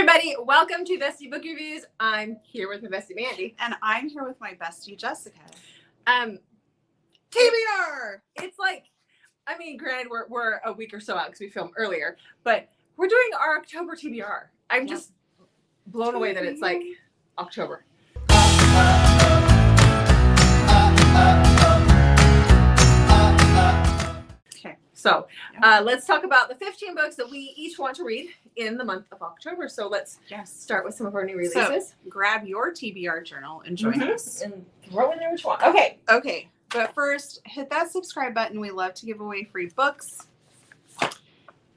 everybody, welcome to Bestie Book Reviews. I'm here with my bestie Mandy. And I'm here with my bestie Jessica. TBR! It's like, I mean, granted, we're a week or so out because we filmed earlier, but we're doing our October TBR. I'm just blown away that it's like October. Okay. So let's talk about the 15 books that we each want to read in the month of October. So let's start with some of our new releases. So grab your TBR journal and join us. And throw in there which one. Okay. But first, hit that subscribe button. We love to give away free books.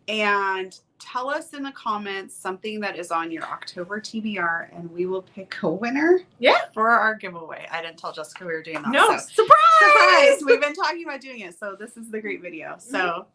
And tell us in the comments something that is on your October TBR, and we will pick a winner for our giveaway. I didn't tell Jessica we were doing that. No, so. Surprise! We've been talking about doing it, so this is the great video. So,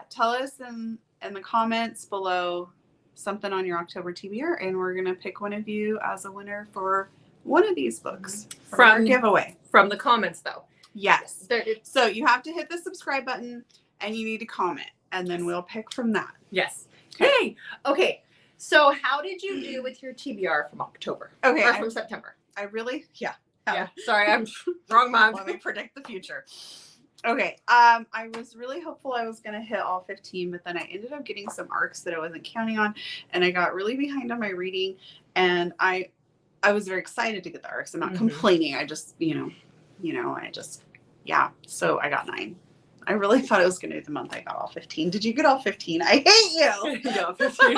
tell us in the comments below something on your October TBR, and we're going to pick one of you as a winner for one of these books from our giveaway. From the comments, though. Yes. So you have to hit the subscribe button, and you need to comment, and then we'll pick from that. Yes. Yay! Okay. So how did you do with your TBR from October? Okay. Or from September? I really, Yeah. Sorry, I'm wrong month. Let me predict the future. Okay. I was really hopeful I was going to hit all 15, but then I ended up getting some arcs that I wasn't counting on, and I got really behind on my reading, and I was very excited to get the arcs. I'm not complaining. I just, so I got 9. I really thought it was going to be the month I got all 15. Did you get all 15? I hate you. No, 15.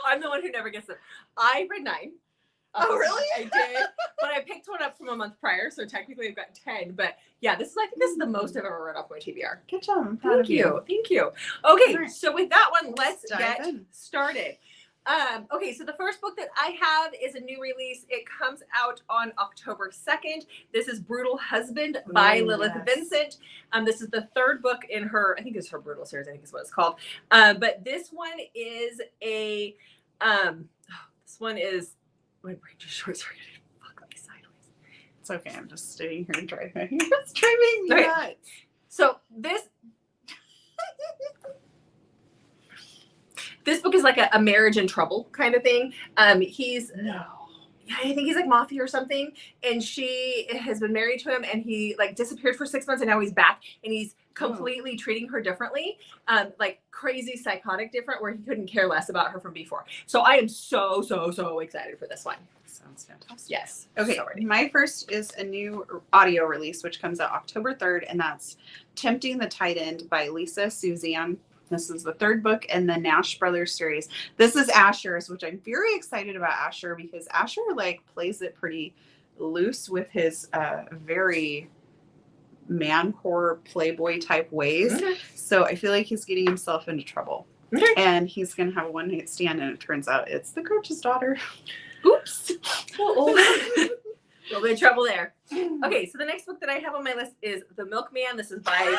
I'm the one who never gets it. I read 9. Oh, really? I did. But I picked one up from a month prior, so technically I've got 10. But yeah, I think this is the most I've ever read off my TBR. Good job. Thank you. Okay, so with that one, let's get started. Okay, so the first book that I have is a new release. It comes out on October 2nd. This is Brutal Husband by Lilith Vincent. This is the third book in her, I think it's her Brutal series, I think is what it's called. But this one is wait, brain just short circuited. Fuck me sideways. It's okay, I'm just sitting here and driving. It's driving me nuts. So this book is like a marriage in trouble kind of thing. I think he's like mafia or something, and she has been married to him, and he like disappeared for 6 months, and now he's back, and he's completely treating her differently, like crazy psychotic different, where he couldn't care less about her from before. So I am so excited for this one. Sounds fantastic. Yes. Okay, my first is a new audio release, which comes out October 3rd, and that's Tempting the Tight End by Lisa Suzanne. This is the third book in the Nash Brothers series. This is Asher's, which I'm very excited about Asher, because Asher plays it pretty loose with his very man-core playboy type ways. So I feel like he's getting himself into trouble. And he's going to have a one-night stand, and it turns out it's the coach's daughter. Oops. A little bit of trouble there. Okay, so the next book that I have on my list is The Milkman. This is by...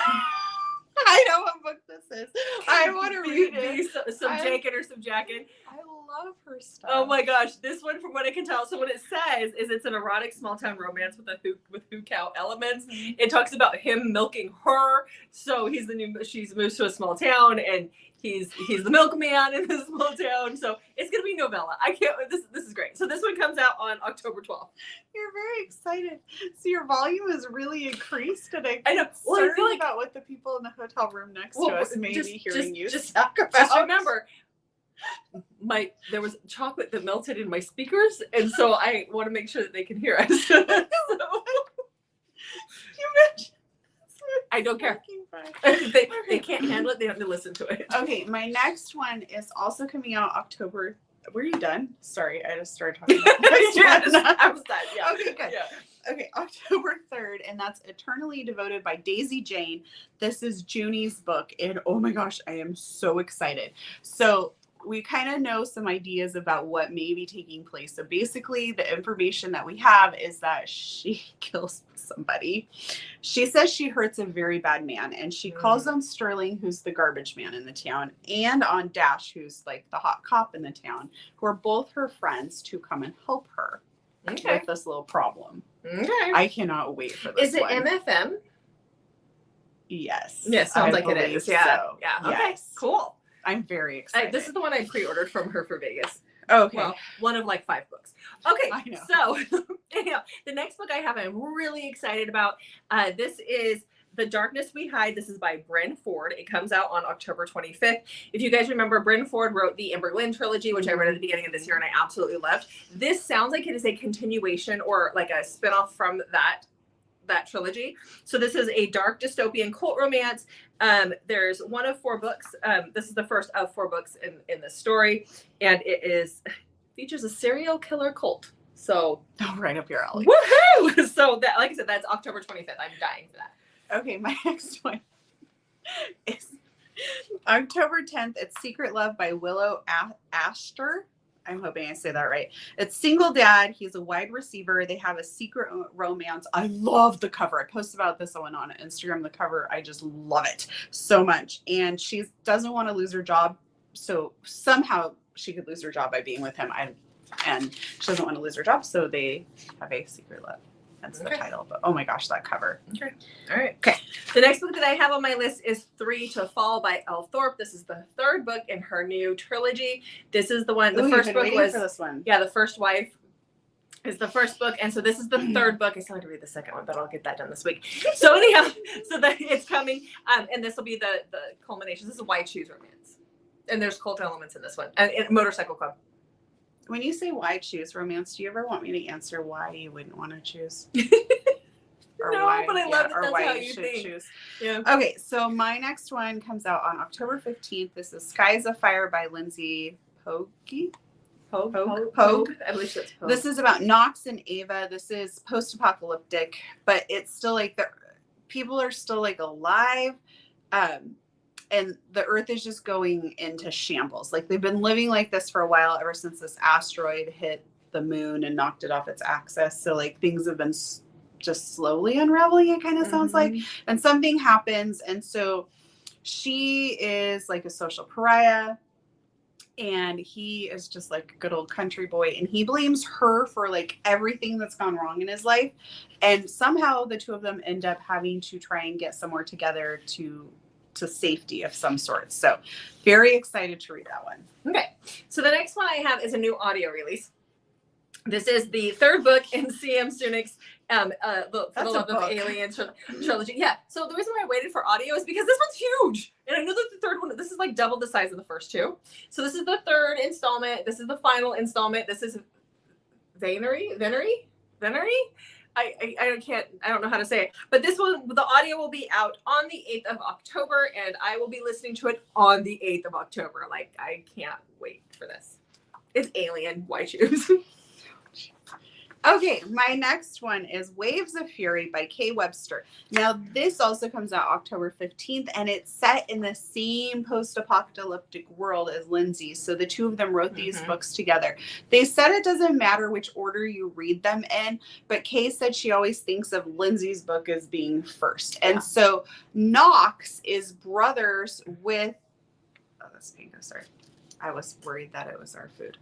I know what book this is. I want to read it. Subjacking. I love her stuff. Oh my gosh, this one, from what I can tell, so what it says is it's an erotic small town romance with hoo cow elements. It talks about him milking her. So she's moved to a small town, and he's the milkman in this small town. So it's gonna be novella. I can't. This is great. So this one comes out on October 12th. You're very excited. So your volume is really increased, and I know. Well, I feel like about what the people in the hotel room next to us may be hearing you talk about. Just remember, there was chocolate that melted in my speakers, and so I want to make sure that they can hear us. I don't care. They can't handle it. They have to listen to it. Okay, my next one is also coming out October. Were you done? Sorry, I just started talking about this. I was done. Yeah. Okay, good. Yeah. Okay, October 3rd, and that's Eternally Devoted by Daisy Jane. This is Junie's book, and oh my gosh, I am so excited. So we kind of know some ideas about what may be taking place. So basically, the information that we have is that she kills somebody. She says she hurts a very bad man, and she calls on Sterling, who's the garbage man in the town, and on Dash, who's like the hot cop in the town, who are both her friends, to come and help her with this little problem. I cannot wait for this. Is it MFM? Yes. Yes, sounds like it is. Yeah. So. Yeah. Okay. Yes. Cool. I'm very excited. This is the one I pre-ordered from her for Vegas. Okay. Well, one of like 5 books. Okay, I know. so anyhow, the next book I have I'm really excited about. This is The Darkness We Hide. This is by Bryn Ford. It comes out on October 25th. If you guys remember, Bryn Ford wrote the Amber Glen trilogy, which I read at the beginning of this year and I absolutely loved. This sounds like it is a continuation or like a spinoff from that trilogy. So this is a dark dystopian cult romance. There's one of 4 books. This is the first of 4 books in this story, and it features a serial killer cult. So right up your alley. Woohoo! So that, like I said, that's October 25th. I'm dying for that. Okay, my next one is October 10th. It's Secret Love by Willow Ashter. I'm hoping I say that right. It's single dad. He's a wide receiver. They have a secret romance. I love the cover. I posted about this one on Instagram. The cover, I just love it so much. And she doesn't want to lose her job. So somehow she could lose her job by being with him. And she doesn't want to lose her job. So they have a secret love. That's the title. But oh my gosh, that cover. Okay. All right. Okay. The next book that I have on my list is 3 to Fall by Elle Thorpe. This is the 3rd book in her new trilogy. This is the one. The first book was for this one. Yeah, The First Wife is the first book, and so this is the 3rd book. I still have to read the second one, but I'll get that done this week. So anyhow, it's coming, and this will be the culmination. This is a Why Choose romance, and there's cult elements in this one. And Motorcycle Club. When you say why choose romance, do you ever want me to answer why you wouldn't want to choose? Or no, why, but I love that that's how you think. Choose. Yeah. Okay, so my next one comes out on October 15th. This is Skies of Fire by Lindsay Pogue. I believe that's Pogue. This is about Knox and Ava. This is post-apocalyptic, but it's still like people are still like alive. And the earth is just going into shambles. Like they've been living like this for a while, ever since this asteroid hit the moon and knocked it off its axis. So like things have been just slowly unraveling, it kind of sounds like. And something happens. And so she is like a social pariah. And he is just like a good old country boy. And he blames her for like everything that's gone wrong in his life. And somehow the two of them end up having to try and get somewhere together to safety of some sort. So very excited to read that one. Okay. So the next one I have is a new audio release. This is the 3rd book in C.M. Sunick's For the Love of Aliens trilogy. Yeah. So the reason why I waited for audio is because this one's huge. And I know that the 3rd one, this is like double the size of the first 2. So this is the 3rd installment. This is the final installment. This is Venery? I don't know how to say it, but the audio will be out on the 8th of October, and I will be listening to it on the 8th of October. Like, I can't wait for this. It's Alien. Why choose? Okay, my next one is Waves of Fury by Kay Webster. Now, this also comes out October 15th, and it's set in the same post-apocalyptic world as Lindsay. So the two of them wrote these books together. They said it doesn't matter which order you read them in, but Kay said she always thinks of Lindsay's book as being first. And so Knox is brothers with... Oh, that's Pango, sorry. I was worried that it was our food.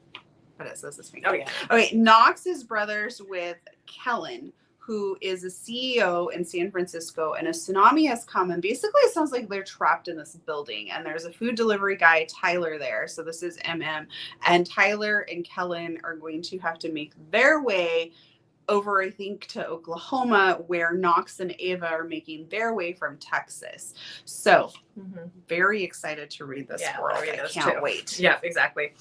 But it says this thing. Oh, yeah. Okay, Knox is brothers with Kellen, who is a CEO in San Francisco, and a tsunami has come, and basically it sounds like they're trapped in this building, and there's a food delivery guy, Tyler, there. So this is MM, and Tyler and Kellen are going to have to make their way over, I think, to Oklahoma, where Knox and Ava are making their way from Texas. So very excited to read this world. I can't wait. Yeah, exactly.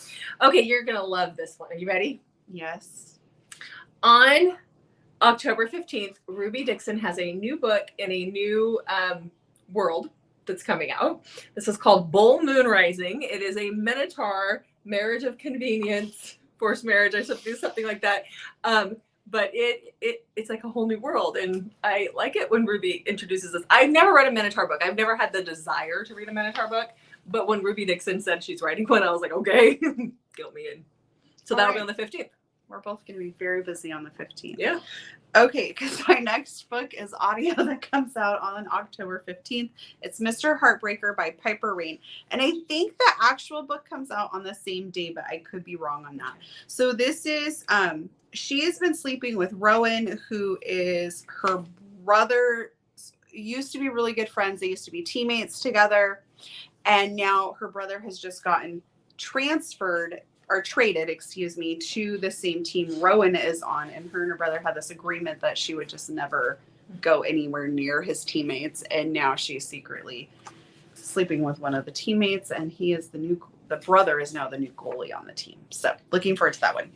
Okay, you're going to love this one. Are you ready? Yes. On October 15th, Ruby Dixon has a new book in a new world that's coming out. This is called Bull Moon Rising. It is a Minotaur marriage of convenience, forced marriage, or something like that. But it's like a whole new world, and I like it when Ruby introduces this. I've never read a Minotaur book. I've never had the desire to read a Minotaur book, but when Ruby Dixon said she's writing one, I was like, okay, get me in. So that'll be on the 15th. We're both going to be very busy on the 15th. Yeah. Okay, because my next book is audio that comes out on October 15th. It's Mr. Heartbreaker by Piper Rain. And I think the actual book comes out on the same day, but I could be wrong on that. So this is, she has been sleeping with Rowan, who is her brother, used to be really good friends. They used to be teammates together. And now her brother has just gotten transferred or traded, excuse me, to the same team Rowan is on. And her and her brother had this agreement that she would just never go anywhere near his teammates. And now she's secretly sleeping with one of the teammates, and the brother is now the new goalie on the team. So looking forward to that one.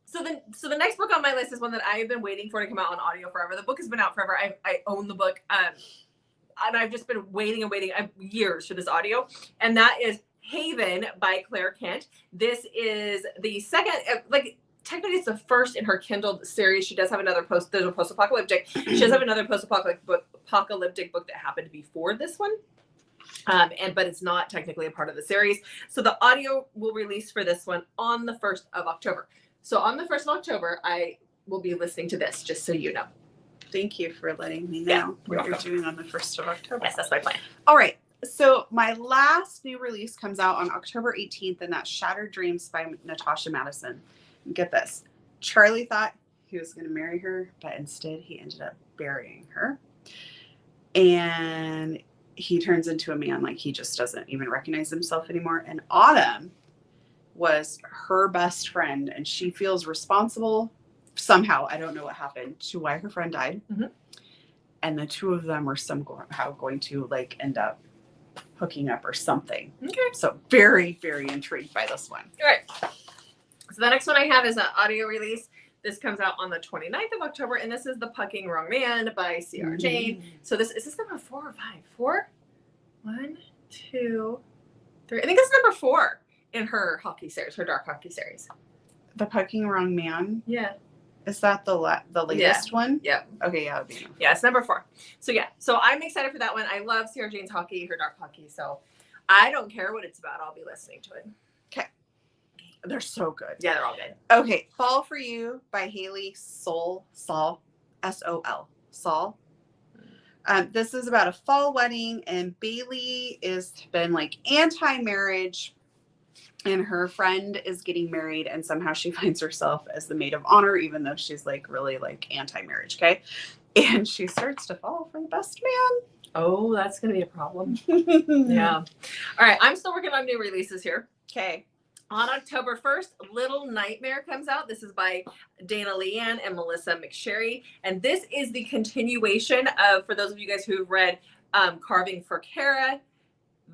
So the next book on my list is one that I have been waiting for to come out on audio forever. The book has been out forever. I own the book. And I've just been waiting years for this audio. And that is Haven by Claire Kent. This is the second, technically it's the first in her Kindle series. She does have another there's a post-apocalyptic. She does have another post-apocalyptic book that happened before this one. But it's not technically a part of the series. So the audio will release for this one on the 1st of October. So on the 1st of October, I will be listening to this, just so you know. Thank you for letting me know what you're doing on the 1st of October. Yes, that's my plan. All right. So my last new release comes out on October 18th, and that's Shattered Dreams by Natasha Madison. And get this. Charlie thought he was going to marry her, but instead he ended up burying her. And he turns into a man like he just doesn't even recognize himself anymore. And Autumn was her best friend, and she feels responsible somehow. I don't know what happened to why her friend died. Mm-hmm. And the two of them are somehow going to end up hooking up or something. Okay. So very, very intrigued by this one. All right. So the next one I have is an audio release. This comes out on the 29th of October, and this is The Pucking Wrong Man by C.R. Jane. So is this number 4 or 5? 4? 1, 2, 3. I think this is number 4 in her hockey series, her dark hockey series. The Pucking Wrong Man? Yeah. Is that the latest one? Yeah. Okay, yeah. It'd be yeah, it's number 4. So I'm excited for that one. I love C.R. Jane's hockey, her dark hockey, so I don't care what it's about. I'll be listening to it. Okay. They're so good. Yeah, they're all good. Okay, Fall for You by Haley Saul, S-O-L, Saul. This is about a fall wedding, and Bailey has been anti-marriage, and her friend is getting married, and somehow she finds herself as the maid of honor, even though she's really anti-marriage. Okay. And she starts to fall for the best man. Oh, that's going to be a problem. Yeah. All right. I'm still working on new releases here. Okay. On October 1st, Little Nightmare comes out. This is by Dana Leanne and Melissa McSherry. And this is the continuation of, for those of you guys who've read Carving for Kara,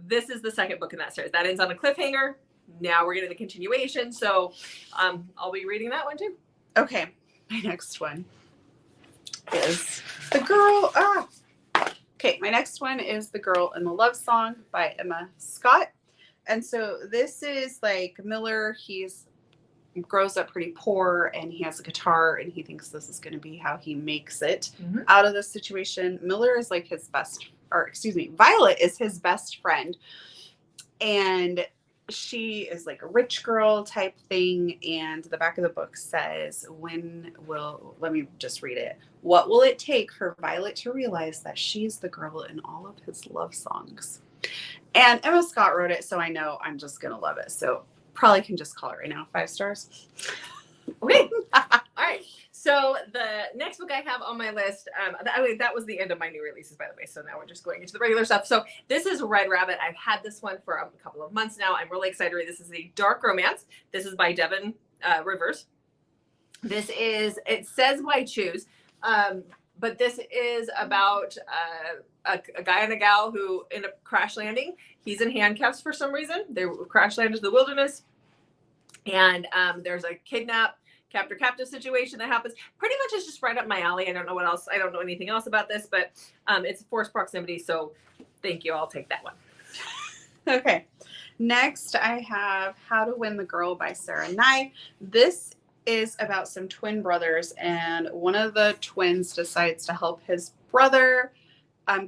this is the second book in that series. That ends on a cliffhanger. Now we're getting the continuation. So I'll be reading that one too. Okay. My next one is The Girl. Okay. My next one is The Girl in the Love Song by Emma Scott. And so this is Miller. He's grows up pretty poor, and he has a guitar, and he thinks this is going to be how he makes it out of this situation. Miller is Violet is his best friend, and she is a rich girl type thing. And the back of the book says, let me just read it. What will it take for Violet to realize that she's the girl in all of his love songs? And Emma Scott wrote it, so I know I'm just going to love it. So probably can just call it right now 5 stars. Okay. All right. So the next book I have on my list, that was the end of my new releases, by the way. So now we're just going into the regular stuff. So this is Red Rabbit. I've had this one for a couple of months now. I'm really excited to read. This is a dark romance. This is by Devin Rivers. It says Why Choose. But this is about a guy and a gal who end up crash landing. He's in handcuffs for some reason. They crash land into the wilderness. And there's a captive situation that happens. Pretty much it's just right up my alley. I don't know what else. I don't know anything else about this, but it's forced proximity. So thank you. I'll take that one. Okay. Next, I have How to Win the Girl by Sarah Nye. This is about some twin brothers, and one of the twins decides to help his brother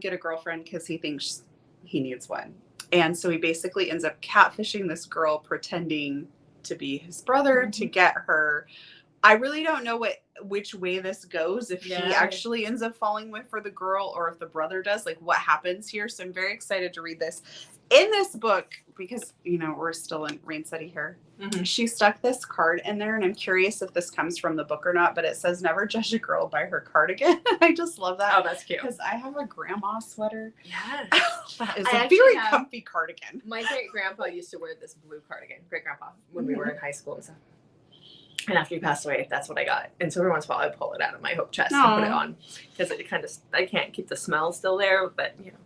get a girlfriend because he thinks he needs one. And so he basically ends up catfishing this girl, pretending to be his brother to get her I really don't know which way this goes, if he Yeah. actually ends up falling for the girl or if the brother does, like what happens here. So I'm very excited to read this. In this book, because, you know, we're still in Rain City here, she stuck this card in there, and I'm curious if this comes from the book or not, but it says, "Never judge a girl by her cardigan." I just love that. Oh, that's cute. Because I have a grandma sweater. Yes. That is I a very have- comfy cardigan. My great-grandpa used to wear this blue cardigan, great-grandpa, when we were in high school and stuff. And after he passed away, that's what I got. And so every once in a while, I pull it out of my hope chest and put it on. Because it kind of, I can't keep the smell still there, but, you know.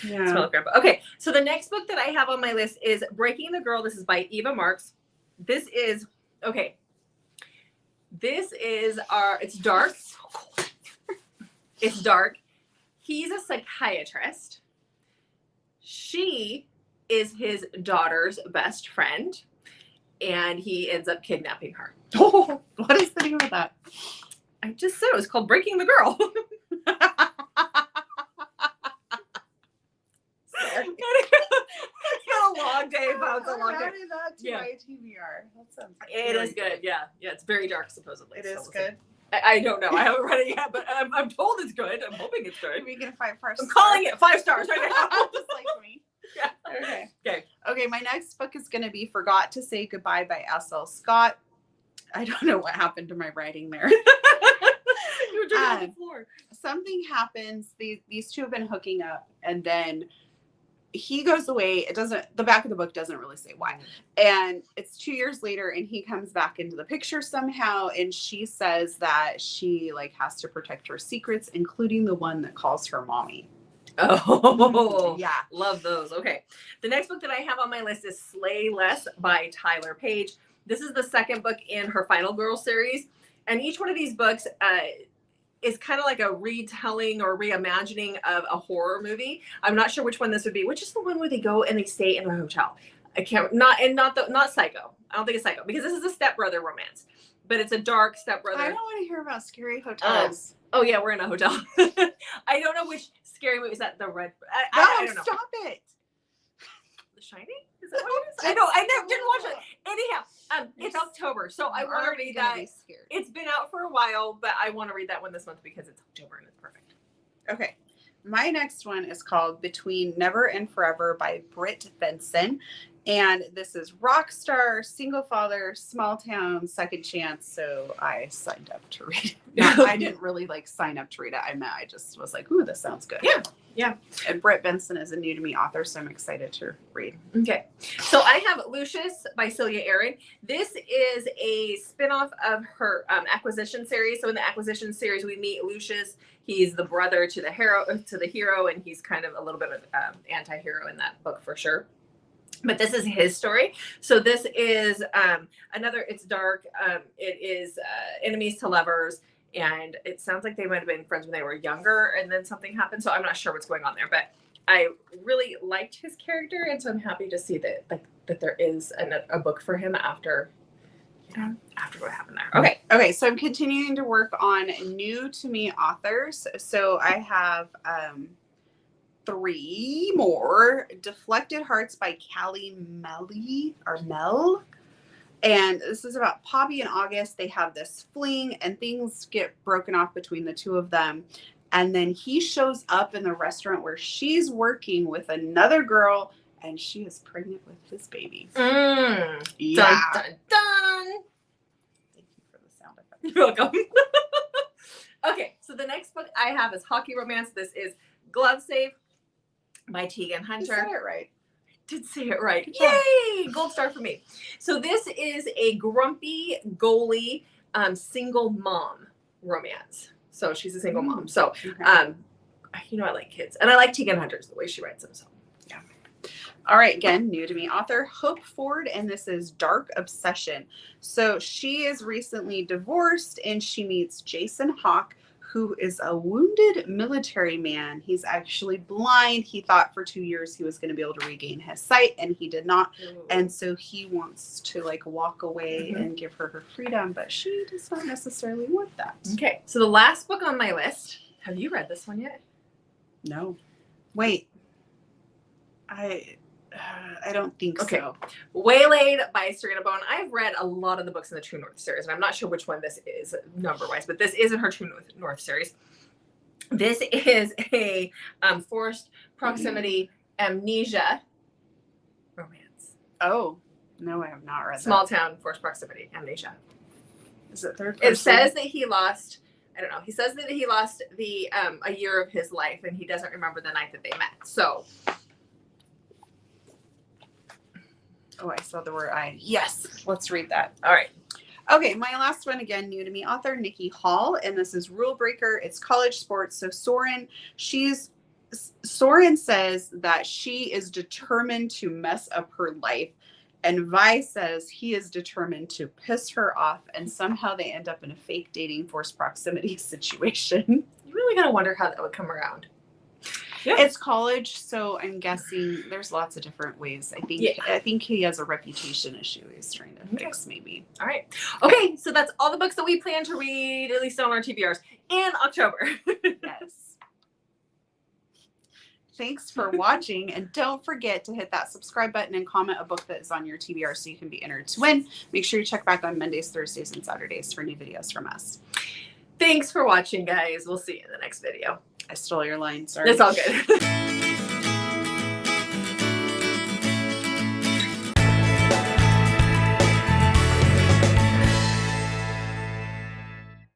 Yeah. Smell of grandpa. Okay, so the next book that I have on my list is Breaking the Girl. This is by Eva Marx. This is, okay. This is it's dark. It's dark. He's a psychiatrist. She is his daughter's best friend. And he ends up kidnapping her. Oh, what is the name of that? I just said it was called Breaking the Girl. It's been a long day, but it's a long day. Added that to my TBR. That sounds It is good. Yeah, it's very dark supposedly. It is so good. I don't know. I haven't read it yet, but I'm told it's good. I'm hoping it's good. We get a 5 stars. I'm calling it 5 stars right now. Just like me. Yeah. Okay. Okay. Okay. My next book is going to be Forgot to Say Goodbye by S.L. Scott. I don't know what happened to my writing there. You were drinking on the floor. Something happens. These two have been hooking up, and then he goes away. The back of the book doesn't really say why. And it's 2 years later, and he comes back into the picture somehow, and she says that she has to protect her secrets, including the one that calls her mommy. Oh, yeah. Love those. Okay. The next book that I have on my list is Slay Less by Tyler Page. This is the second book in her Final Girl series. And each one of these books is kind of like a retelling or reimagining of a horror movie. I'm not sure which one this would be. Which is the one where they go and they stay in a hotel? I can't, not Psycho. I don't think it's Psycho, because this is a stepbrother romance, but it's a dark stepbrother. I don't want to hear about scary hotels. Oh yeah, we're in a hotel. I don't know which scary movie is that. The Red. I don't know. Stop it. The Shining? Is that what it is? I know. I never didn't watch it. Anyhow, it's October, so I want to read that. It's been out for a while, but I want to read that one this month because it's October and it's perfect. Okay. My next one is called Between Never and Forever by Britt Benson. And this is rock star, single father, small town, second chance. So I signed up to read it. I didn't really sign up to read it. I just was like, ooh, this sounds good. Yeah. Yeah. And Britt Benson is a new to me author, so I'm excited to read. Okay. So I have Lucius by Celia Aaron. This is a spinoff of her Acquisition series. So in the Acquisition series, we meet Lucius. He's the brother to the hero, and he's kind of a little bit of anti-hero in that book for sure. But this is his story. So this is it's dark. It is enemies to lovers. And it sounds like they might have been friends when they were younger and then something happened. So I'm not sure what's going on there. But I really liked his character. And so I'm happy to see that there is a book for him after what happened there. Okay. So I'm continuing to work on new to me authors. So I have 3 more. Deflected Hearts by Callie Mel. And this is about Poppy and August. They have this fling and things get broken off between the two of them. And then he shows up in the restaurant where she's working with another girl, and she is pregnant with his baby. Yeah. Dun, dun, dun. Thank you for the sound effect. You're welcome. Okay, so the next book I have is Hockey Romance. This is Glove Save by Tegan Hunter. You said it right. Did say it right. Yay! Gold star for me. So this is a grumpy goalie single mom romance. So she's a single mom. So I like kids. And I like Tegan Hunter's the way she writes them. So yeah. All right, again, new to me author Hope Ford, and this is Dark Obsession. So she is recently divorced, and she meets Jason Hawk, who is a wounded military man. He's actually blind. He thought for 2 years he was going to be able to regain his sight, and he did not. Ooh. And so he wants to walk away and give her freedom, but she does not necessarily want that. Okay. So the last book on my list, have you read this one yet? No. Wait. I don't think Okay. so. Waylaid by Serena Bone. I've read a lot of the books in the True North series, and I'm not sure which one this is number-wise, but this isn't her True North series. This is a forced proximity amnesia romance. Oh, no, I have not read Small that. town forced proximity amnesia. Is it third person? It says that he lost, I don't know, he says that he lost the a year of his life, and he doesn't remember the night that they met. So. Oh, I saw the word I. Yes, let's read that. All right. Okay, my last one, again, new to me, author Nikki Hall, and this is Rule Breaker. It's college sports. So Soren says that she is determined to mess up her life, and Vi says he is determined to piss her off, and somehow they end up in a fake dating forced proximity situation. You really gotta wonder how that would come around. Yeah. It's college, so I'm guessing there's lots of different ways. I think he has a reputation issue he's trying to fix, maybe. All right. Okay, so that's all the books that we plan to read, at least on our TBRs, in October. Yes. Thanks for watching, and don't forget to hit that subscribe button and comment a book that is on your TBR so you can be entered to win. Make sure you check back on Mondays, Thursdays, and Saturdays for new videos from us. Thanks for watching, guys. We'll see you in the next video. I stole your line, sorry. It's all good.